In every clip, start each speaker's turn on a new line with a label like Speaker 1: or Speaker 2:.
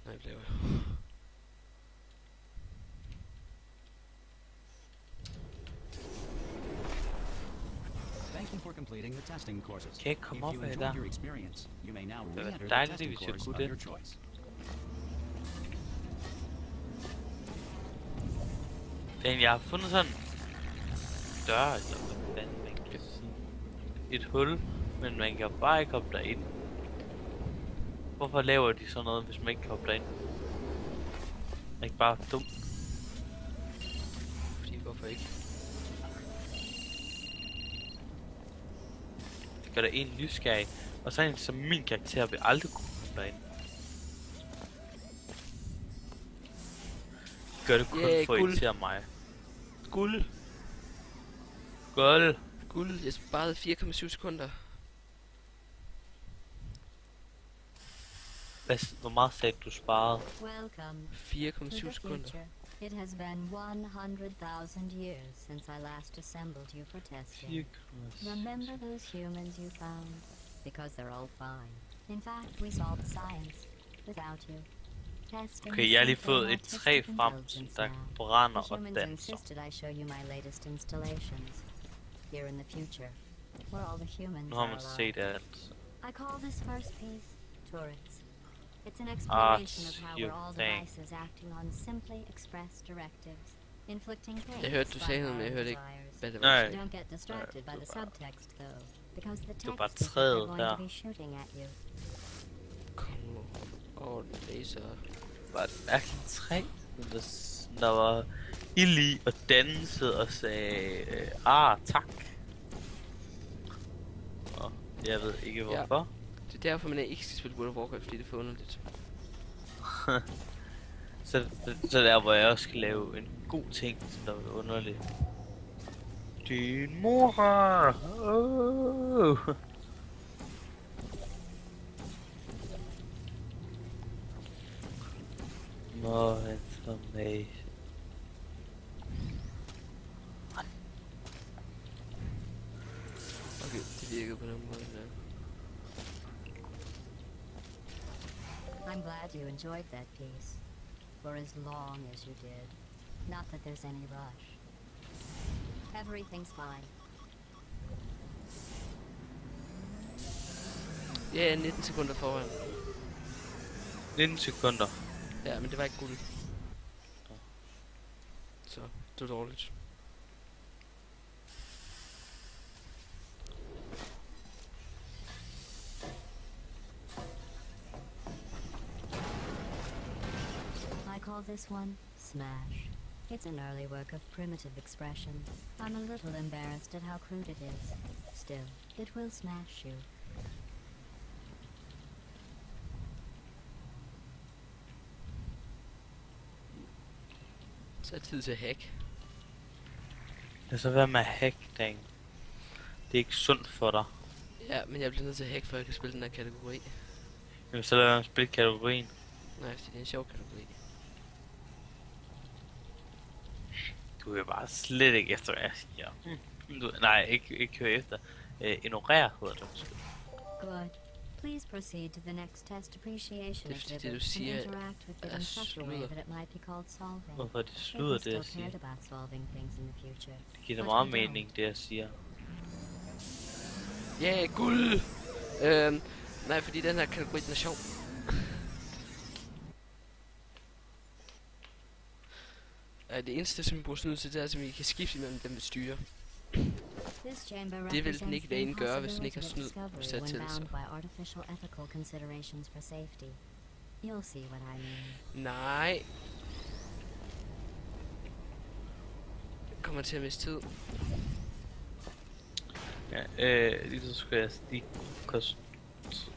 Speaker 1: Nej, bliver jeg.
Speaker 2: Thank you for completing the testing courses.
Speaker 3: Kan jeg ikke komme op
Speaker 2: If you
Speaker 3: af
Speaker 2: enjoyed
Speaker 3: der?
Speaker 2: your experience, you may now
Speaker 3: Det var
Speaker 2: re-enter the
Speaker 3: dejligt,
Speaker 2: testing
Speaker 3: hvis jeg
Speaker 2: course
Speaker 3: kunne
Speaker 2: of
Speaker 3: det.
Speaker 2: your choice.
Speaker 3: Men jeg har fundet sådan dør, eller hvad man kan sige. Et hul, men man kan bare ikke hoppe derind. Hvorfor laver de sådan noget, hvis man ikke kan hoppe derind? Det er ikke bare dumt.
Speaker 1: Fordi hvorfor ikke?
Speaker 3: Det gør der en nysgerrig. Og så en som min karakter vil aldrig kunne hoppe derind. Gør det kun for at irritere mig.
Speaker 1: Guld!
Speaker 3: Guld!
Speaker 1: Guld, jeg sparede 4,7 sekunder.
Speaker 3: Hvor meget sagde du sparede?
Speaker 4: Welcome
Speaker 1: 4,7
Speaker 4: to the
Speaker 1: sekunder.
Speaker 4: future. It has been 100,000 years since I last assembled you for testing. Remember those humans you found? Because they're all fine. In fact, we solved science without you. Testing
Speaker 3: Okay, jeg har lige
Speaker 4: simple
Speaker 3: fået et træ
Speaker 4: artistic
Speaker 3: frem,
Speaker 4: intelligence
Speaker 3: der
Speaker 4: now.
Speaker 3: brænder
Speaker 4: The
Speaker 3: og
Speaker 4: humans
Speaker 3: danser.
Speaker 4: insisted I show you my latest installations. Here in the future, where all the humans
Speaker 3: Nu har
Speaker 4: are
Speaker 3: man
Speaker 4: alive.
Speaker 3: set alt.
Speaker 4: I call this first piece turrets. It's an exploration of how
Speaker 3: you
Speaker 4: we're all
Speaker 3: think.
Speaker 4: devices acting on simply expressed directives, inflicting pain.
Speaker 1: Jeg hørte, du sagde noget, men jeg hørte ikke, hvad det var.
Speaker 3: Nej.
Speaker 4: Don't get distracted by the subtext, though, because the
Speaker 3: Du bare
Speaker 4: text is what
Speaker 3: træet
Speaker 4: they're going
Speaker 3: der.
Speaker 4: to be shooting at you.
Speaker 1: Kom nu. Laser.
Speaker 3: Var det mærkeligt træ? Der var ild i og dansede og sagde, tak. Og jeg ved ikke hvorfor.
Speaker 1: Det er derfor, man ikke skal spille World of Warcraft, fordi det er for underligt.
Speaker 3: Så der hvor jeg også skal lave en god ting, som der er underligt. Din mor! Oh. More information.
Speaker 1: Okay, det virker på den måde der.
Speaker 4: I'm glad you enjoyed that piece, for as long as you did. Not that there's any rush. Everything's fine.
Speaker 1: Ja, 19 sekunder foran.
Speaker 3: 19 sekunder.
Speaker 1: Ja, men det var ikke guld. Så, det var dårligt.
Speaker 4: I call this one Smash. It's an early work of primitive expression. I'm a little embarrassed at how crude it is. Still, it will smash you.
Speaker 1: Så er det tid til at hack.
Speaker 3: Det så være med at hacke dagen. Det er ikke sundt for dig.
Speaker 1: Ja, men jeg bliver nødt til at hack, før jeg kan spille den her kategori.
Speaker 3: Jamen så lad mig spille kategorien.
Speaker 1: Nej, fordi det er en sjov kategori.
Speaker 3: Du er bare slet ikke efter, hvad jeg siger. Nej, ikke høre efter. Ignorer hedder det måske.
Speaker 4: Good. Please proceed to the next test appreciation
Speaker 1: Det er fordi, det,
Speaker 4: exhibit
Speaker 1: du
Speaker 4: and
Speaker 1: siger,
Speaker 4: interact with it
Speaker 1: er
Speaker 4: in such a way
Speaker 1: sludder.
Speaker 4: that it might be called solving.
Speaker 3: Hvorfor det
Speaker 4: If
Speaker 3: slutter
Speaker 4: you
Speaker 3: det,
Speaker 4: still
Speaker 3: jeg siger.
Speaker 4: cared about solving things in the future.
Speaker 3: Det giver da
Speaker 4: But
Speaker 3: meget
Speaker 4: we
Speaker 3: mening, det jeg siger.
Speaker 1: Ja, guld! Nej, fordi den her kategori, den er sjov. Det eneste, som vi bruger snyd til, det er, at vi kan skifte imellem dem, vi styrer.
Speaker 4: Det vil den ikke
Speaker 1: vanen gøre, hvis den ikke har snyd sat til sig. Nej. Jeg kommer til at miste tid.
Speaker 3: Ja, lige så skulle jeg lige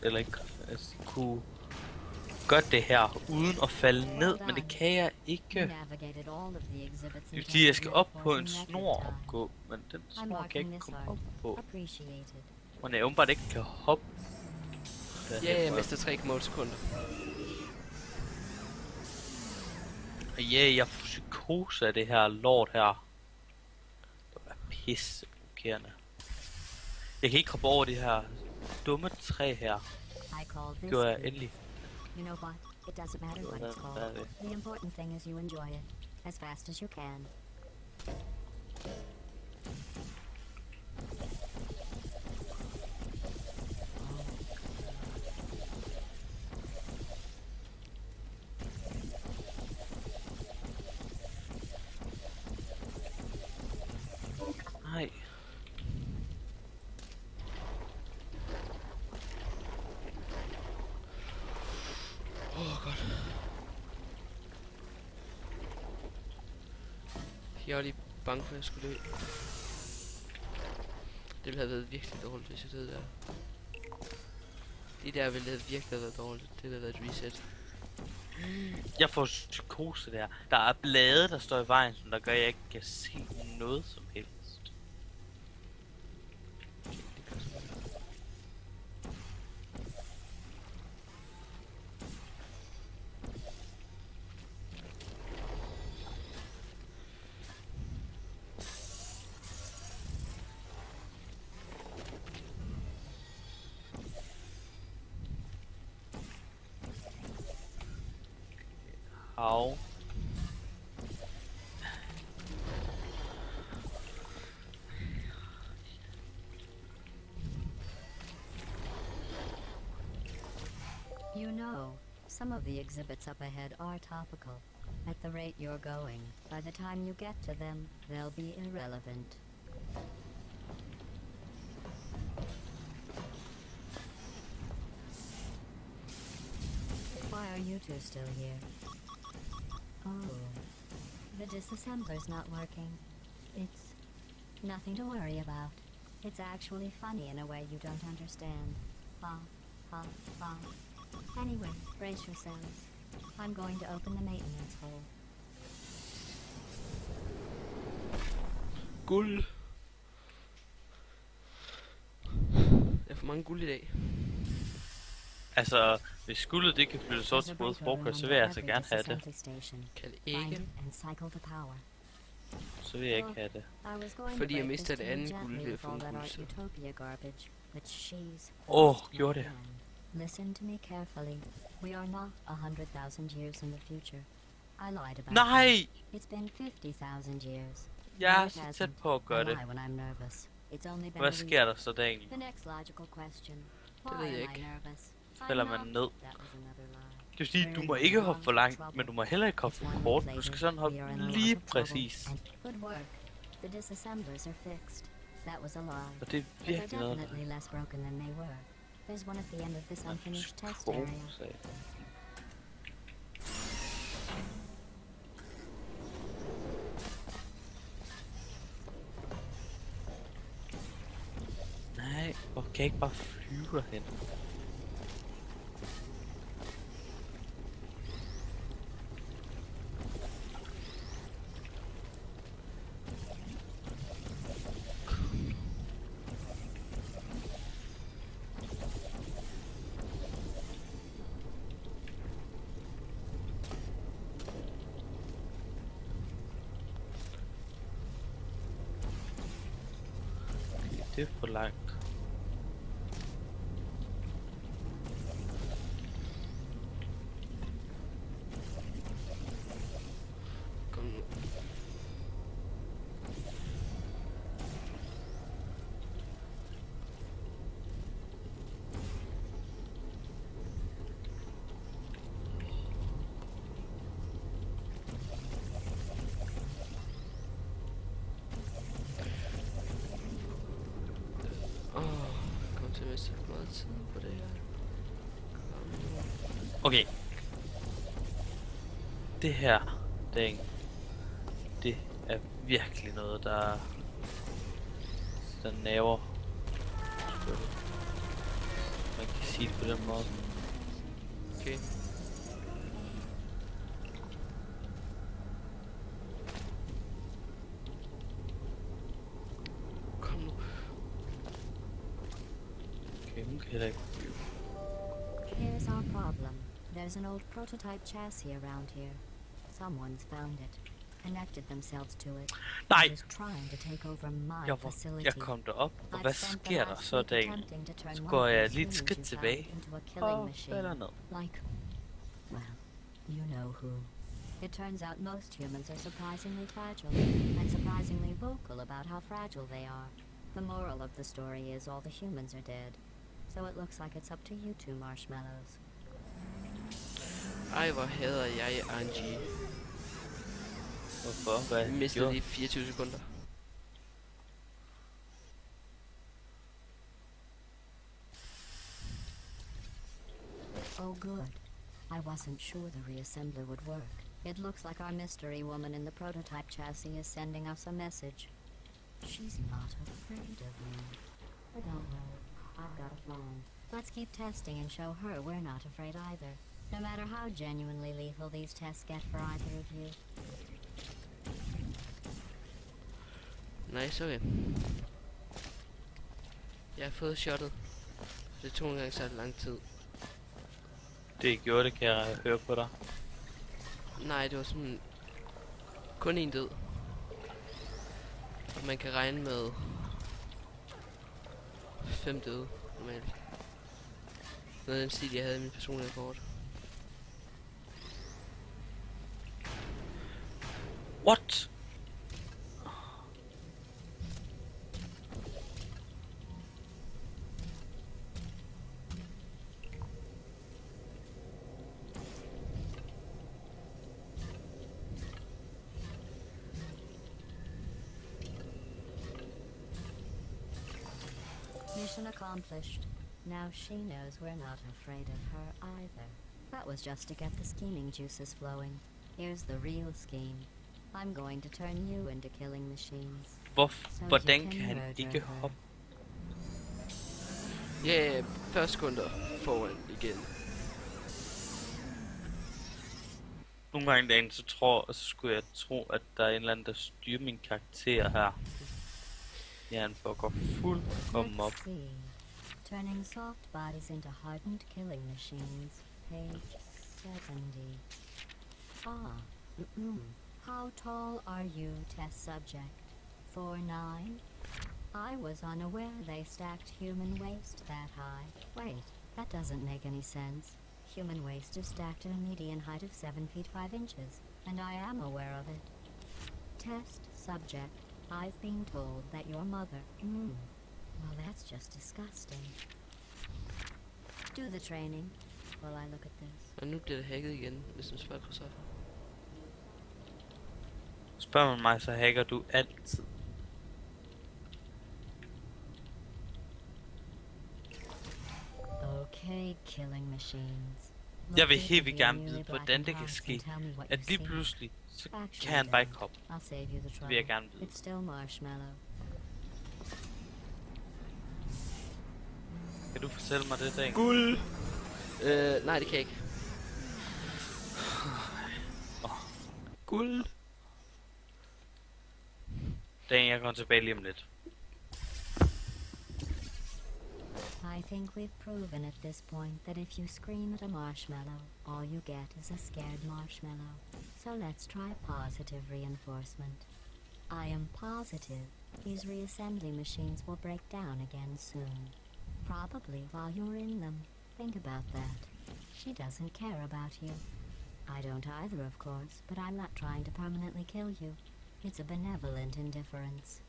Speaker 3: eller ikke, altså, kunne gøre det her uden at falde ned, men det kan jeg ikke. Det er fordi jeg skal op på en snor og gå, men den snor kan jeg ikke komme op på. Men jeg åbenbart ikke kan hoppe.
Speaker 1: Ja, jeg mister 3,8 sekunder.
Speaker 3: Ja, jeg får psykose af det her lort her. Det er pisse provokerende. Jeg kan ikke hoppe over det her dumme træ her. Det gjorde jeg endelig.
Speaker 4: You know what? It doesn't matter what it's called. The important thing is you enjoy it as fast as you can.
Speaker 3: Nej.
Speaker 1: Godt. Jeg var lige bange for, at jeg skulle dø. Det ville have været virkelig dårligt, hvis jeg døde der. Det der ville have virkelig været dårligt. Det ville have været et reset.
Speaker 3: Jeg får psykose der. Der er blade, der står i vejen, som der gør, at jeg ikke kan se noget som helst. Au.
Speaker 4: You know, some of the exhibits up ahead are topical. At the rate you're going, by the time you get to them, they'll be irrelevant. Why are you two still here? Oh, the disassembler's not working. It's nothing to worry about. It's actually funny in a way you don't understand. Ha, ha, ha. Anyway, brace yourselves. I'm going to open the maintenance hole.
Speaker 1: Guld. Jeg får mange guld i dag.
Speaker 3: Altså, hvis guldet det kan flyttes over til både sprogkød, så vil jeg altså gerne have det.
Speaker 1: Kan det ikke?
Speaker 3: Så vil jeg ikke have det.
Speaker 1: Fordi jeg mister det andet guld ved at få en
Speaker 3: guld. Gjorde det.
Speaker 4: Listen to me carefully. We are not 100,000 years in the future. I lied about
Speaker 3: Nej!
Speaker 4: that. It's been 50,000 years.
Speaker 3: Jeg er så tæt på at gøre det.
Speaker 4: When I'm nervous. It's only been
Speaker 3: Hvad sker der så der egentlig?
Speaker 4: The next logical question.
Speaker 1: Det ved jeg ikke.
Speaker 3: Spiller man ned? Det vil sige, du må ikke hoppe for langt, men du må heller ikke hoppe for kort. Du skal sådan hoppe lige præcis.
Speaker 4: Good work. The disassemblers are fixed. That was a lie.
Speaker 3: Og det er
Speaker 4: But they're
Speaker 3: virkelig noget.
Speaker 4: definitely less broken than they were. There's one at the end of this unfinished test area.
Speaker 3: Nej, hvor kan jeg ikke bare flyve derhen? Det er for langt.
Speaker 1: Kom nu. Kom til at miste meget tid på det her.
Speaker 3: Okay. Det her, det er virkelig noget, der naver. Man kan sige det på den måde.
Speaker 1: Okay. Kom nu.
Speaker 3: Okay, hun kan heller ikke flyve.
Speaker 4: Here's our problem. There's an old prototype chassis around here. Someone's found it, connected themselves to it.
Speaker 3: Nej!
Speaker 4: and is trying to take over my facility.
Speaker 3: Jeg kom derop, og
Speaker 4: I've
Speaker 3: hvad
Speaker 4: spent the
Speaker 3: sker der
Speaker 4: last
Speaker 3: så
Speaker 4: week
Speaker 3: dagen?
Speaker 4: attempting to turn
Speaker 3: Så
Speaker 4: one
Speaker 3: går
Speaker 4: of
Speaker 3: jeg
Speaker 4: those
Speaker 3: lige et
Speaker 4: humans
Speaker 3: skridt
Speaker 4: you found
Speaker 3: tilbage
Speaker 4: into a killing
Speaker 3: og
Speaker 4: machine.
Speaker 3: falder ned.
Speaker 4: Like Well, you know who. It turns out most humans are surprisingly fragile, and surprisingly vocal about how fragile they are. The moral of the story is all the humans are dead. So it looks like it's up to you two marshmallows.
Speaker 1: Ej, hvor hader jeg RNG.
Speaker 3: Hvorfor? Hvad
Speaker 1: Jeg mistede
Speaker 3: gjorde?
Speaker 1: lige 24 sekunder.
Speaker 4: Oh good. I wasn't sure the reassembler would work. It looks like our mystery woman in the prototype chassis is sending us a message. She's not afraid of me. But don't worry, I've got a plan. Let's keep testing and show her we're not afraid either. No matter how genuinely lethal these tests get for either of you.
Speaker 1: Nice, okay. Jeg har fået shottet. Det tog engang så lang tid.
Speaker 3: Det gjorde det, kan jeg høre på dig.
Speaker 1: Nej, det var sådan... kun en død. Og man kan regne med... 5 døde, normalt. Noget af den stil, jeg havde i min personlige kort.
Speaker 3: What?
Speaker 4: Mission accomplished. Now she knows we're not afraid of her either. That was just to get the scheming juices flowing. Here's the real scheme. I'm going to turn you into killing machines.
Speaker 3: Hvordan kan han ikke hoppe?
Speaker 1: Ja, 40 sekunder foran igen.
Speaker 3: Nogle gange dagen, så skulle jeg tro, at der er en eller anden, der styrer min karakter her. Ja, han får gå fuldkommen op.
Speaker 4: Let's see. Turning soft bodies into hardened killing machines. Page 70. Ah. How tall are you, test subject? 4'9"? I was unaware they stacked human waste that high. Wait, that doesn't make any sense. Human waste is stacked at a median height of 7 feet 5 inches, and I am aware of it. Test subject. I've been told that your mother... Well, that's just disgusting. Do the training while I look at this.
Speaker 1: Og nu bliver det hacket igen, hvis man spørger Christoffer.
Speaker 3: Spørger man mig, så hacker du altid.
Speaker 4: Okay, killing machines.
Speaker 3: Jeg vil helt vildt gerne vide, hvordan det kan ske, at lige pludselig, så kan han bare ikke hoppe.
Speaker 4: I'll save you the
Speaker 3: Det
Speaker 4: trouble.
Speaker 3: vil jeg gerne vide.
Speaker 4: It's still marshmallow.
Speaker 3: Kan du fortælle mig det, Dan?
Speaker 1: Guld! Nej, det kan jeg ikke. Guld!
Speaker 3: Dan, jeg kommer tilbage lige om lidt.
Speaker 4: I think we've proven at this point that if you scream at a marshmallow, all you get is a scared marshmallow. So let's try positive reinforcement. I am positive these reassembly machines will break down again soon. Probably while you're in them. Think about that. She doesn't care about you. I don't either, of course, but I'm not trying to permanently kill you. It's a benevolent indifference.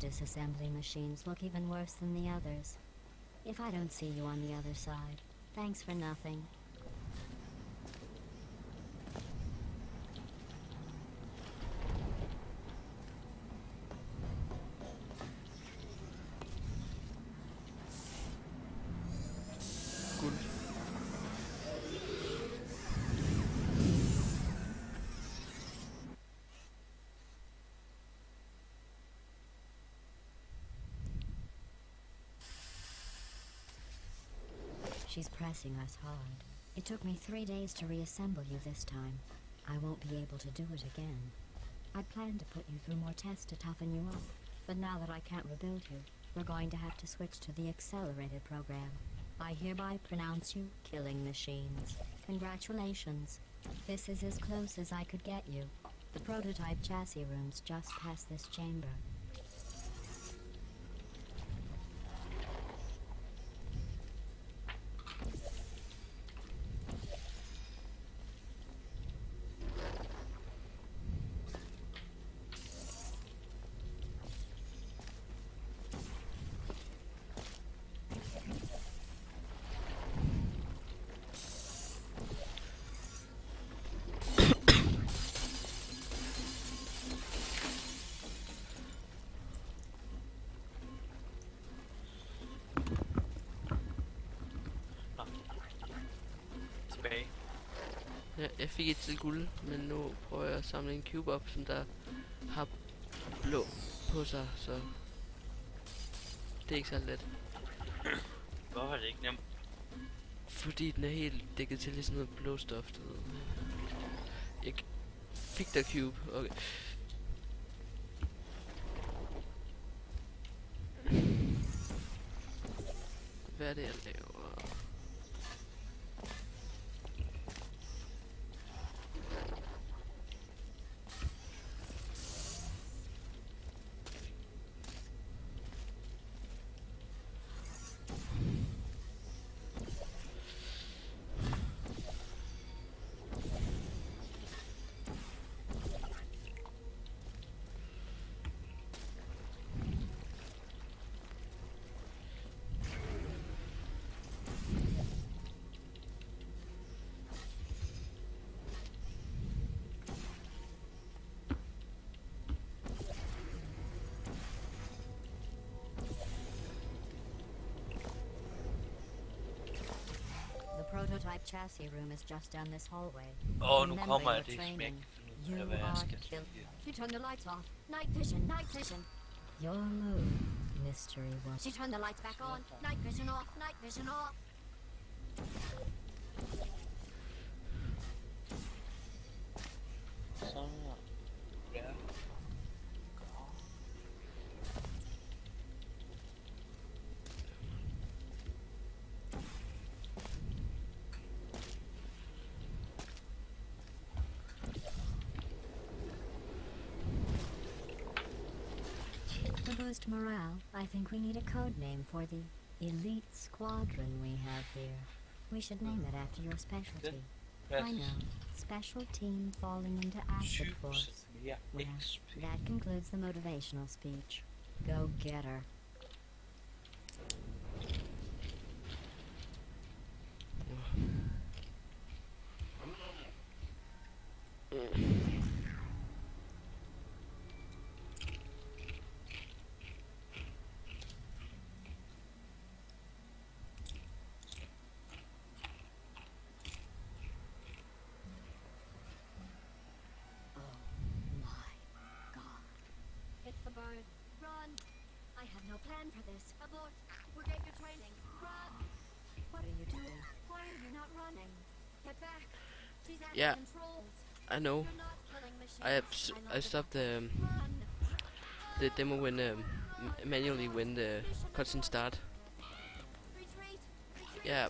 Speaker 4: disassembly machines look even worse than the others. If I don't see you on the other side, thanks for nothing.
Speaker 1: Guld.
Speaker 4: She's pressing us hard. It took me 3 days to reassemble you this time. I won't be able to do it again. I'd planned to put you through more tests to toughen you up, but now that I can't rebuild you, we're going to have to switch to the accelerated program. I hereby pronounce you killing machines. Congratulations. This is as close as I could get you. The prototype chassis room's just past this chamber.
Speaker 3: Tilbage.
Speaker 1: Ja, jeg fik et til guld, men nu prøver jeg at samle en cube op, som der har blå på sig, så det er ikke så let.
Speaker 3: Hvorfor er det ikke nemt?
Speaker 1: Fordi den er helt dækket til i sådan noget blå stof, du ved. Jeg fik der cube, okay. Hvad er det, jeg laver?
Speaker 4: The prototype chassis room is just down this hallway.
Speaker 3: Nu
Speaker 4: Remember
Speaker 3: kommer
Speaker 4: your
Speaker 3: jeg det, som jeg
Speaker 4: training.
Speaker 3: ikke kan finde ud
Speaker 4: You
Speaker 3: af, hvad jeg
Speaker 4: are
Speaker 3: skal.
Speaker 4: killed. She turned the lights off. Night vision, night vision. Your move, mystery one. She turned the lights back on. Night vision off, night vision off.
Speaker 3: Så... Ja.
Speaker 4: To boost morale, I think we need a code name for the elite squadron we have here. We should name it after your specialty. I know. Special team falling into acid force.
Speaker 3: mere
Speaker 4: Well,
Speaker 3: XP.
Speaker 4: that concludes the motivational speech. Go get her. It's the bird. Run! I have no plan for this. Abort! We're getting your training. Run! What are you doing? Why are you not running? Get back! She's at
Speaker 1: Yeah.
Speaker 4: the controls.
Speaker 1: I know.
Speaker 4: You're not killing machines.
Speaker 1: I stopped
Speaker 4: Run!
Speaker 1: the demo when manually when the cutscene start.
Speaker 4: Retreat! Retreat!
Speaker 1: Yeah,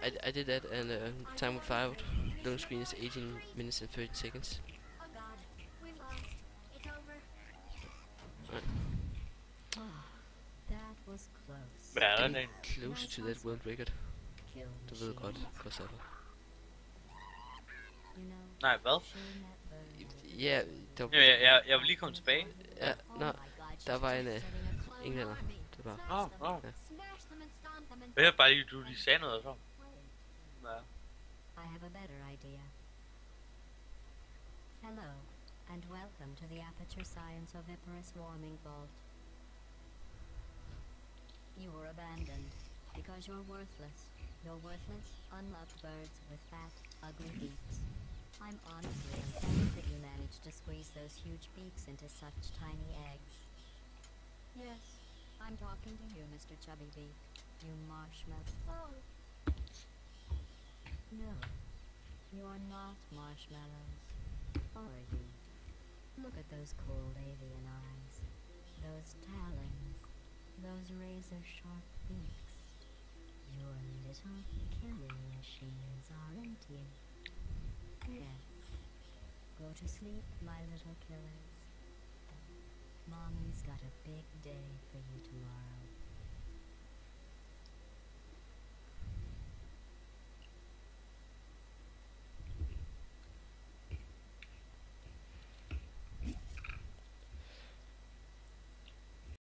Speaker 4: Retreat!
Speaker 1: I did that, and time of out. Loading screen is 18 minutes and 30 seconds.
Speaker 4: Oh god, we lost. It's over.
Speaker 1: Right.
Speaker 4: That was close.
Speaker 3: Hvad er der
Speaker 1: Getting
Speaker 3: derinde?
Speaker 1: closer to that world record.
Speaker 4: Kill
Speaker 1: Du ved godt,
Speaker 4: machines.
Speaker 1: Kosato.
Speaker 4: You know,
Speaker 3: Nej, hvad?
Speaker 4: shooting that bird.
Speaker 1: Ja, der,
Speaker 3: Jeg vil lige komme tilbage.
Speaker 1: ja,
Speaker 4: Oh
Speaker 1: nå,
Speaker 4: my god,
Speaker 1: der
Speaker 4: she's
Speaker 1: var en,
Speaker 4: just setting a
Speaker 1: englænder. Det var
Speaker 3: Nå, nå.
Speaker 1: Ja.
Speaker 4: Smash them and stomp them and
Speaker 3: Men jeg bare lige, du lige sagde noget så. Ja.
Speaker 4: I have a better idea. Hello, and welcome to the Aperture Science Oviparous Warming Vault. You were abandoned because you're worthless. You're worthless, unloved birds with fat, ugly beaks. I'm honestly impressed that you managed to squeeze those huge beaks into such tiny eggs. Yes, I'm talking to you, Mr. Chubby Beak. You marshmallow. Oh. No, you're not marshmallows. Are you? Look at those cold avian eyes. Those talons. Those razor-sharp beaks. You're little killing machines, aren't you? Yes. Go to sleep, my little killers. Mommy's got a big day for you